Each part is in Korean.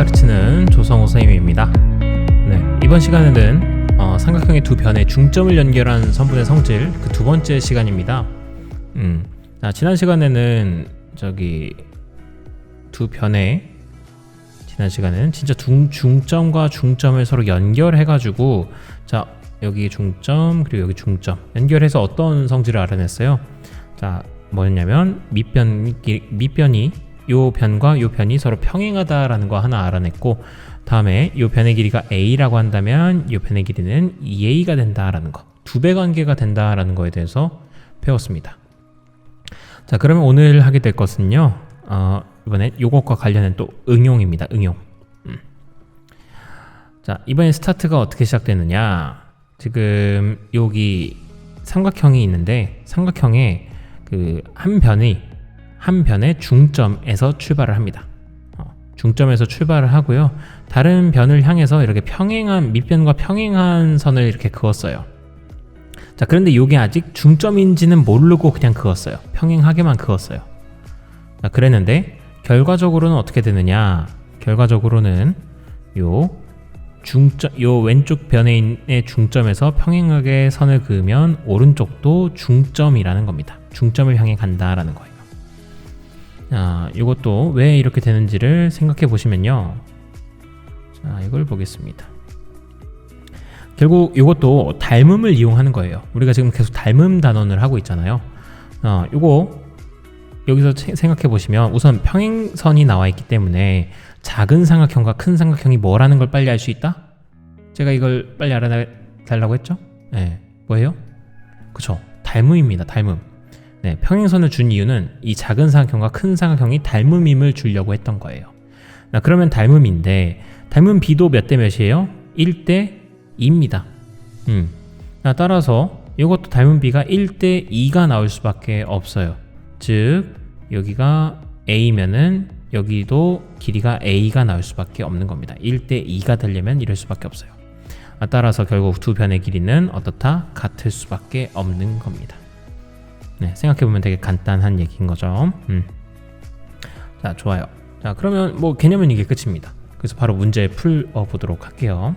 가르치는 조성호 선생님입니다. 네, 이번 시간에는 삼각형의 두 변의 중점을 연결한 선분의 성질 그 두 번째 시간입니다. 지난 시간에는 두 변의 지난 시간에는 진짜 중점과 중점을 서로 연결해가지고 여기 중점 그리고 여기 중점 연결해서 어떤 성질을 알아냈어요. 뭐였냐면 밑변이 요 변과 요 변이 서로 평행하다라는 거 하나 알아냈고, 다음에 요 변의 길이가 a라고 한다면 요 변의 길이는 2a가 된다라는 거, 두 배 관계가 된다라는 거에 대해서 배웠습니다. 그러면 오늘 하게 될 것은요, 이번에 요것과 관련된 또 응용입니다. 응용. 이번에 스타트가 어떻게 시작되느냐, 지금 여기 삼각형이 있는데 삼각형의 그 한 변의 중점에서 출발을 합니다. 중점에서 출발을 하고요. 다른 변을 향해서 이렇게 밑변과 평행한 선을 이렇게 그었어요. 그런데 이게 아직 중점인지는 모르고 그냥 그었어요. 평행하게만 그었어요. 그랬는데 결과적으로는 어떻게 되느냐? 결과적으로는 요 왼쪽 변의 중점에서 평행하게 선을 그으면 오른쪽도 중점이라는 겁니다. 중점을 향해 간다라는 거예요. 이것도 왜 이렇게 되는지를 생각해 보시면요. 이걸 보겠습니다. 결국 이것도 닮음을 이용하는 거예요. 우리가 지금 계속 닮음 단원을 하고 있잖아요. 이거 여기서 생각해 보시면 우선 평행선이 나와 있기 때문에 작은 삼각형과 큰 삼각형이 뭐라는 걸 빨리 알 수 있다? 제가 이걸 빨리 알아달라고 했죠? 네, 뭐예요? 그쵸, 닮음입니다. 닮음. 네, 평행선을 준 이유는 이 작은 삼각형과 큰 삼각형이 닮음임을 주려고 했던 거예요. 그러면 닮음인데 닮음 B도 몇 대 몇이에요? 1대 2입니다. 따라서 이것도 닮음 B가 1대 2가 나올 수밖에 없어요. 즉 여기가 A면은 여기도 길이가 A가 나올 수밖에 없는 겁니다. 1대 2가 되려면 이럴 수밖에 없어요. 따라서 결국 두 변의 길이는 어떻다? 같을 수밖에 없는 겁니다. 네, 생각해보면 되게 간단한 얘기인 거죠. 좋아요. 그러면 개념은 이게 끝입니다. 그래서 바로 문제 풀어보도록 할게요.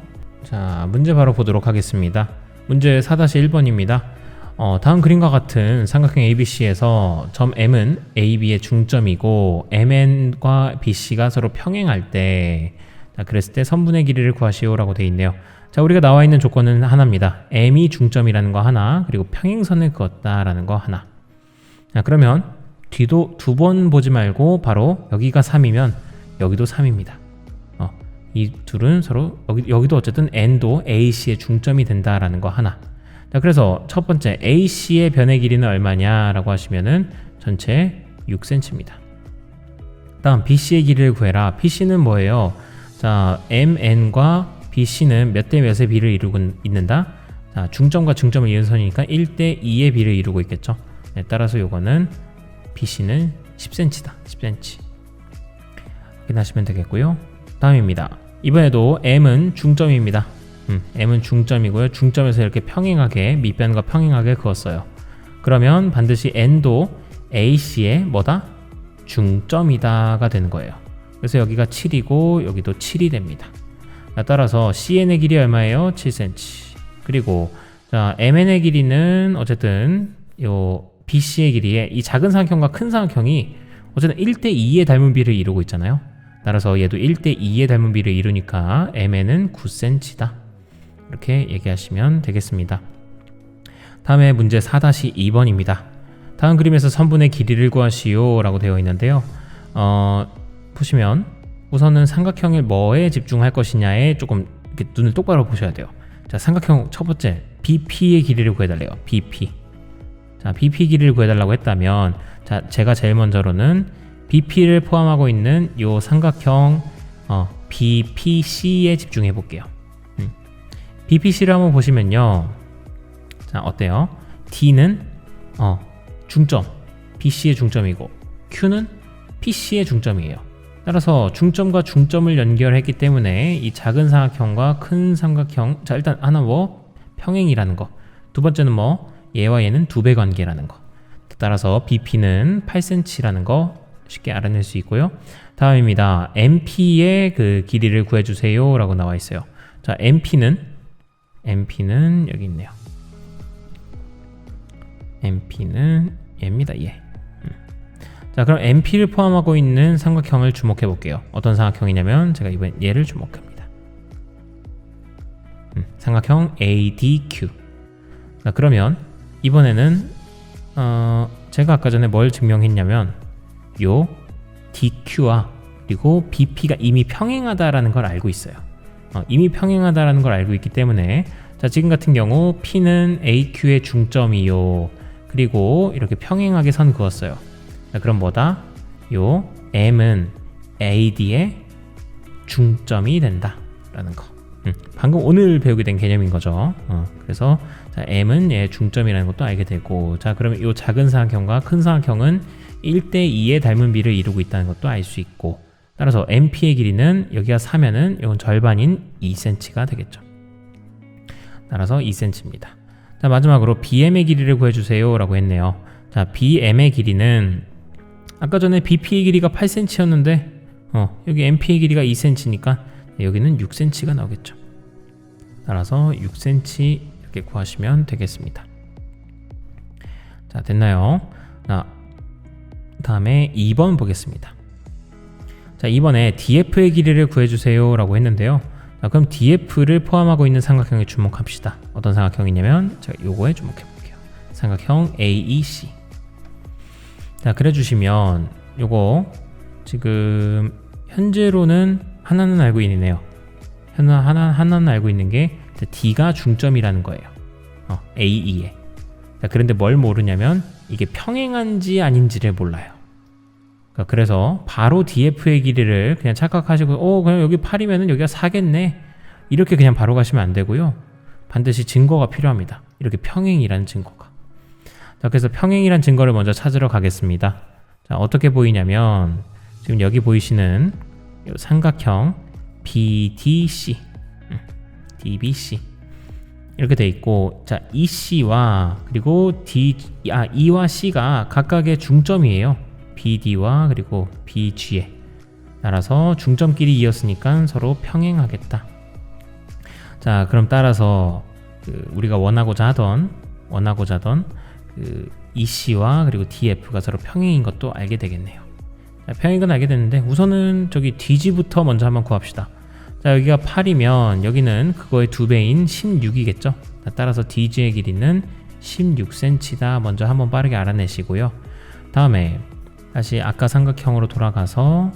문제 바로 보도록 하겠습니다. 문제 4-1번입니다. 다음 그림과 같은 삼각형 ABC에서 점 M은 AB의 중점이고 MN과 BC가 서로 평행할 때 그랬을 때 선분의 길이를 구하시오라고 되어 있네요. 우리가 나와 있는 조건은 하나입니다. M이 중점이라는 거 하나, 그리고 평행선을 그었다라는 거 하나. 그러면 뒤도 두 번 보지 말고 바로 여기가 3이면 여기도 3입니다. 이 둘은 서로 여기도 어쨌든 N도 AC의 중점이 된다라는 거 하나. 그래서 첫 번째 AC의 변의 길이는 얼마냐라고 하시면은 전체 6cm입니다. 다음 BC의 길이를 구해라. BC는 뭐예요? MN과 BC는 몇 대 몇의 비를 이루고 있는다? 중점과 중점을 이은 선이니까 1대 2의 비를 이루고 있겠죠. 따라서 요거는 BC는 10cm다. 10cm. 확인하시면 되겠고요. 다음입니다. 이번에도 M은 중점입니다. M은 중점이고요. 중점에서 이렇게 평행하게 밑변과 평행하게 그었어요. 그러면 반드시 N도 AC의 뭐다? 중점이다가 되는 거예요. 그래서 여기가 7이고 여기도 7이 됩니다. 따라서 CN의 길이 얼마예요? 7cm. 그리고 MN의 길이는 어쨌든 요 BC의 길이에 이 작은 삼각형과 큰 삼각형이 어쨌든 1대 2의 닮은 비를 이루고 있잖아요. 따라서 얘도 1대 2의 닮은 비를 이루니까 MN은 9cm다. 이렇게 얘기하시면 되겠습니다. 다음에 문제 4-2번입니다. 다음 그림에서 선분의 길이를 구하시오 라고 되어 있는데요. 보시면 우선은 삼각형을 뭐에 집중할 것이냐에 조금 이렇게 눈을 똑바로 보셔야 돼요. 삼각형 첫 번째 BP의 길이를 구해달래요. BP. BP 길이를 구해달라고 했다면 제가 제일 먼저로는 BP를 포함하고 있는 요 삼각형 BPC에 집중해 볼게요. BPC를 한번 보시면요. 어때요? D는 중점, BC의 중점이고 Q는 PC의 중점이에요. 따라서 중점과 중점을 연결했기 때문에 이 작은 삼각형과 큰 삼각형, 일단 하나 평행이라는 거, 두 번째는 얘와 얘는 두 배 관계라는 거. 따라서 BP는 8cm라는 거 쉽게 알아낼 수 있고요. 다음입니다. MP의 그 길이를 구해주세요 라고 나와 있어요. 자, MP는 여기 있네요. MP는 얘입니다. 얘. 자, 그럼 MP를 포함하고 있는 삼각형을 주목해 볼게요. 어떤 삼각형이냐면 제가 이번 얘를 주목합니다. 삼각형 ADQ. 자, 그러면 이번에는 제가 아까 전에 뭘 증명했냐면 요 DQ와 그리고 BP가 이미 평행하다라는 걸 알고 있어요. 이미 평행하다라는 걸 알고 있기 때문에 자, 지금 같은 경우 P는 AQ의 중점이요. 그리고 이렇게 평행하게 선 그었어요. 자, 그럼 뭐다? 요 M은 AD의 중점이 된다 라는 거. 방금 오늘 배우게 된 개념인 거죠. 그래서 자, M은 얘 중점이라는 것도 알게 되고, 자, 그러면 이 작은 삼각형과 큰 삼각형은 1대2의 닮은 비를 이루고 있다는 것도 알 수 있고, 따라서 MP의 길이는 여기가 4면은 이건 절반인 2cm가 되겠죠. 따라서 2cm입니다. 자, 마지막으로 BM의 길이를 구해주세요 라고 했네요. 자, BM의 길이는 아까 전에 BP의 길이가 8cm였는데 여기 MP의 길이가 2cm니까 여기는 6cm가 나오겠죠. 따라서 6cm 이렇게 구하시면 되겠습니다. 자, 됐나요? 자, 다음에 2번 보겠습니다. 자, 이번에 DF의 길이를 구해주세요 라고 했는데요. 자, 그럼 DF를 포함하고 있는 삼각형에 주목합시다. 어떤 삼각형이냐면 제가 요거에 주목해 볼게요. 삼각형 AEC. 자, 그래 주시면 요거 지금 현재로는 하나는 알고 있네요. 하나는 알고 있는 게 D가 중점이라는 거예요. AE에. 자, 그런데 뭘 모르냐면 이게 평행한지 아닌지를 몰라요. 그래서 바로 DF의 길이를 그냥 착각하시고 그냥 여기 8이면은 여기가 4겠네 이렇게 그냥 바로 가시면 안 되고요. 반드시 증거가 필요합니다. 이렇게 평행이라는 증거가. 자, 그래서 평행이라는 증거를 먼저 찾으러 가겠습니다. 자, 어떻게 보이냐면 지금 여기 보이시는 이 삼각형 BDC, DBC 이렇게 돼 있고, 자, EC와 그리고 E와 C가 각각의 중점이에요. BD와 그리고 BG에 따라서 중점끼리 이었으니까 서로 평행하겠다. 자, 그럼 따라서 우리가 원하고자 하던 EC와 그리고 DF가 서로 평행인 것도 알게 되겠네요. 자, 평행인 건 알게 됐는데 우선은 저기 DG부터 먼저 한번 구합시다. 자, 여기가 8이면 여기는 그거의 2배인 16이겠죠. 따라서 DG의 길이는 16cm다. 먼저 한번 빠르게 알아내시고요. 다음에 다시 아까 삼각형으로 돌아가서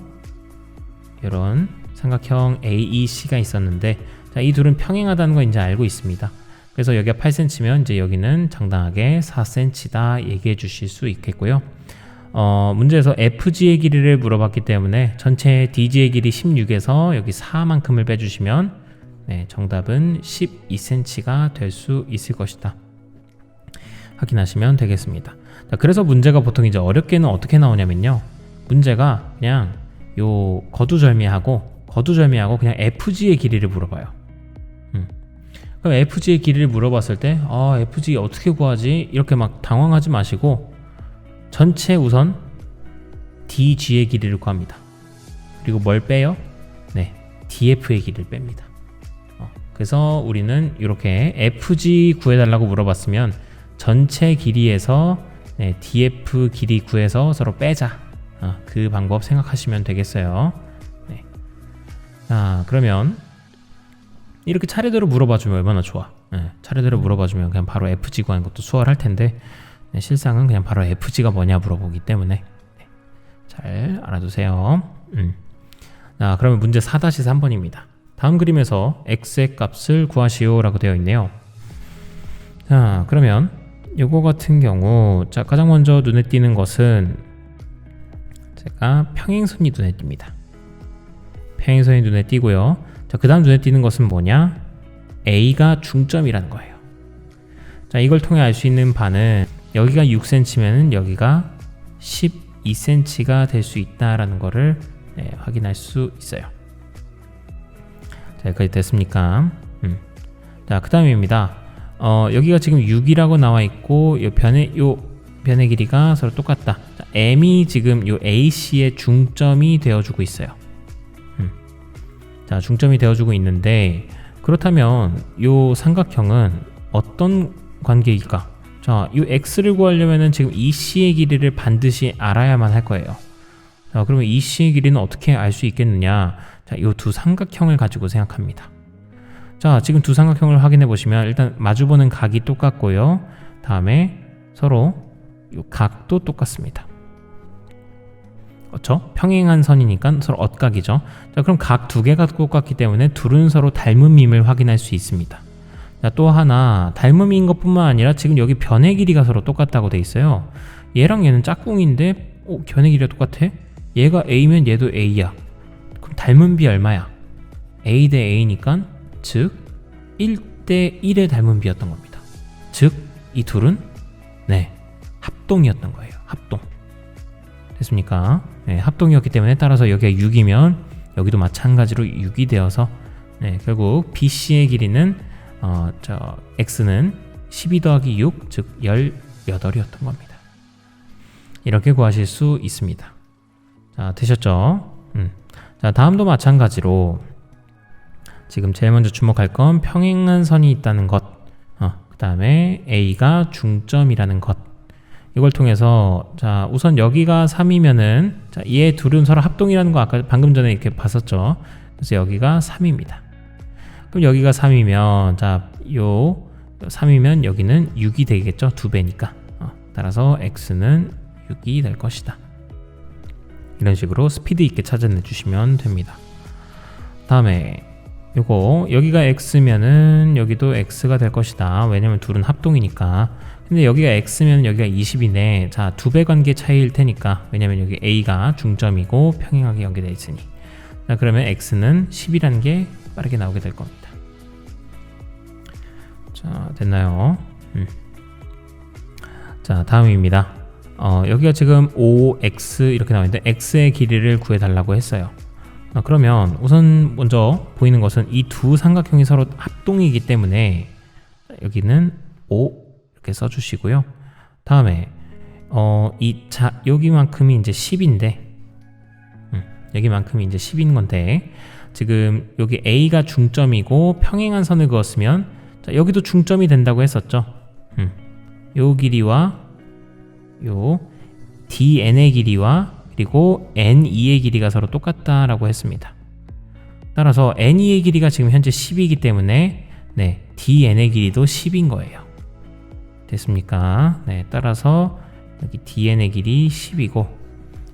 이런 삼각형 AEC가 있었는데, 자, 이 둘은 평행하다는 거 이제 알고 있습니다. 그래서 여기가 8cm면 이제 여기는 정당하게 4cm다 얘기해 주실 수 있겠고요. 문제에서 FG의 길이를 물어봤기 때문에 전체 DG의 길이 16에서 여기 4만큼을 빼주시면 정답은 12cm가 될 수 있을 것이다. 확인하시면 되겠습니다. 자, 그래서 문제가 보통 이제 어렵게는 어떻게 나오냐면요. 문제가 그냥 요 거두절미하고 그냥 FG의 길이를 물어봐요. 그럼 FG의 길이를 물어봤을 때 FG 어떻게 구하지? 이렇게 막 당황하지 마시고 전체 우선 DG의 길이를 구합니다. 그리고 뭘 빼요? DF의 길이를 뺍니다. 그래서 우리는 이렇게 FG 구해달라고 물어봤으면 전체 길이에서 DF 길이 구해서 서로 빼자. 그 방법 생각하시면 되겠어요. 자, 그러면 이렇게 차례대로 물어봐주면 얼마나 좋아. 차례대로 물어봐주면 그냥 바로 FG 구하는 것도 수월할 텐데 실상은 그냥 바로 FG가 뭐냐 물어보기 때문에 잘 알아두세요. 자, 그러면 문제 4-3번입니다. 다음 그림에서 x의 값을 구하시오 라고 되어 있네요. 자, 그러면 요거 같은 경우, 자, 가장 먼저 눈에 띄는 것은 제가 평행선이 눈에 띕니다. 평행선이 눈에 띄고요. 자, 그 다음 눈에 띄는 것은 뭐냐? A가 중점이라는 거예요. 자, 이걸 통해 알 수 있는 바는 여기가 6cm면은 여기가 12cm가 될 수 있다라는 거를 확인할 수 있어요. 자, 여기까지 됐습니까? 자, 그 다음입니다. 여기가 지금 6이라고 나와 있고 요 변에 요 변의 길이가 서로 똑같다. 자, m이 지금 요 AC의 중점이 되어주고 있어요. 자, 중점이 되어주고 있는데 그렇다면 요 삼각형은 어떤 관계일까? 자, 이 x를 구하려면은 지금 EC의 길이를 반드시 알아야만 할 거예요. 자, 그러면 EC의 길이는 어떻게 알 수 있겠느냐? 자, 이 두 삼각형을 가지고 생각합니다. 자, 지금 두 삼각형을 확인해 보시면 일단 마주보는 각이 똑같고요. 다음에 서로 이 각도 똑같습니다. 그렇죠? 평행한 선이니까 서로 엇각이죠. 자, 그럼 각 두 개가 똑같기 때문에 둘은 서로 닮음임을 확인할 수 있습니다. 자, 또 하나 닮음인 것뿐만 아니라 지금 여기 변의 길이가 서로 똑같다고 돼 있어요. 얘랑 얘는 짝꿍인데 변의 길이가 똑같아? 얘가 A면 얘도 A야. 그럼 닮은 비 얼마야? A 대 A니까 즉 1대 1의 닮은 비였던 겁니다. 즉 이 둘은 합동이었던 거예요. 합동. 됐습니까? 네, 합동이었기 때문에 따라서 여기가 6이면 여기도 마찬가지로 6이 되어서 결국 BC의 길이는 x는 12 더하기 6, 즉 18이었던 겁니다. 이렇게 구하실 수 있습니다. 자, 되셨죠? 자, 다음도 마찬가지로 지금 제일 먼저 주목할 건 평행한 선이 있다는 것, 그 다음에 A가 중점이라는 것. 이걸 통해서 자, 우선 여기가 3이면은 자, 얘 둘은 서로 합동이라는 거 아까 방금 전에 이렇게 봤었죠. 그래서 여기가 3입니다. 그럼 여기가 3이면 자, 요 3이면 여기는 6이 되겠죠. 2배니까. 따라서 x는 6이 될 것이다. 이런 식으로 스피드 있게 찾아내 주시면 됩니다. 다음에 요거 여기가 x면은 여기도 x가 될 것이다. 왜냐면 둘은 합동이니까. 근데 여기가 x면 여기가 20이네. 자, 2배 관계 차이일 테니까. 왜냐면 여기 a가 중점이고 평행하게 연계되어 있으니. 자, 그러면 x는 10이라는 게 빠르게 나오게 될 겁니다. 자, 됐나요? 자, 다음입니다. 여기가 지금 5x 이렇게 나와 있는데 x의 길이를 구해달라고 했어요. 그러면 우선 먼저 보이는 것은 이 두 삼각형이 서로 합동이기 때문에 여기는 5 이렇게 써주시고요. 다음에 여기만큼이 이제 10인데 여기만큼이 이제 10인 건데 지금 여기 A가 중점이고 평행한 선을 그었으면 자, 여기도 중점이 된다고 했었죠. 요 길이와 요 DN의 길이와 그리고 N2의 길이가 서로 똑같다라고 했습니다. 따라서 N2의 길이가 지금 현재 10이기 때문에 DN의 길이도 10인 거예요. 됐습니까? 따라서 여기 DN의 길이 10이고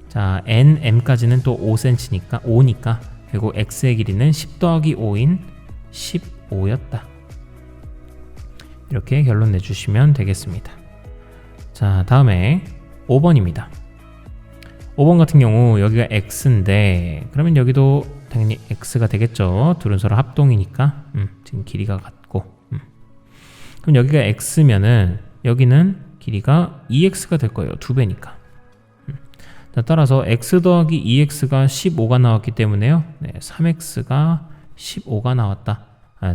자, NM까지는 또 5니까 결국 X의 길이는 10 더하기 5인 15였다. 이렇게 결론 내주시면 되겠습니다. 자, 다음에 5번입니다. 5번 같은 경우 여기가 X인데 그러면 여기도 당연히 X가 되겠죠. 둘은 서로 합동이니까 지금 길이가 같고 그럼 여기가 X면은 여기는 길이가 2X가 될 거예요. 2배니까. 자, 따라서 X 더하기 2X가 15가 나왔기 때문에요. 3X가 15가 나왔다.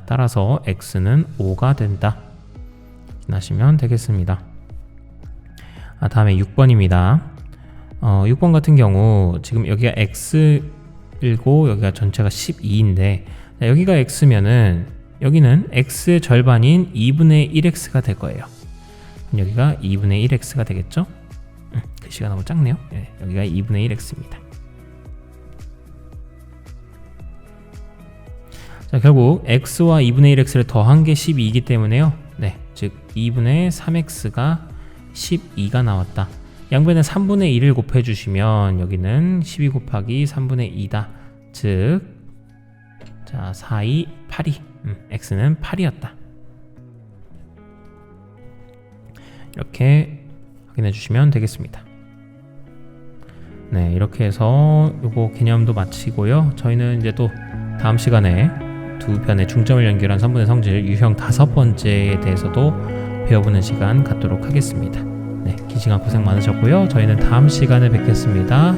따라서 X는 5가 된다. 하시면 되겠습니다. 다음에 6번입니다. 6번 같은 경우 지금 여기가 X이고 여기가 전체가 12인데 여기가 X면은 여기는 X의 절반인 2분의 1X가 될 거예요. 여기가 2분의 1X가 되겠죠? 글씨가 너무 작네요. 여기가 2분의 1X입니다. 자, 결국 X와 2분의 1X를 더한 게 12이기 때문에요. 즉 2분의 3X가 12가 나왔다. 양변에 3분의 1을 곱해주시면 여기는 12 곱하기 3분의 2다. 즉 자, 4, 2, 8이 X는 8이었다. 이렇게 확인해 주시면 되겠습니다. 이렇게 해서 요거 개념도 마치고요. 저희는 이제 또 다음 시간에 두 편의 중점을 연결한 선분의 성질 유형 5번째에 대해서도 배워보는 시간 갖도록 하겠습니다. 긴 시간 고생 많으셨고요. 저희는 다음 시간에 뵙겠습니다.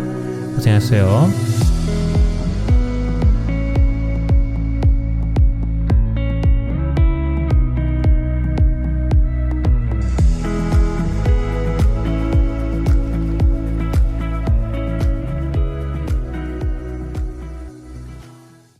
고생하셨어요.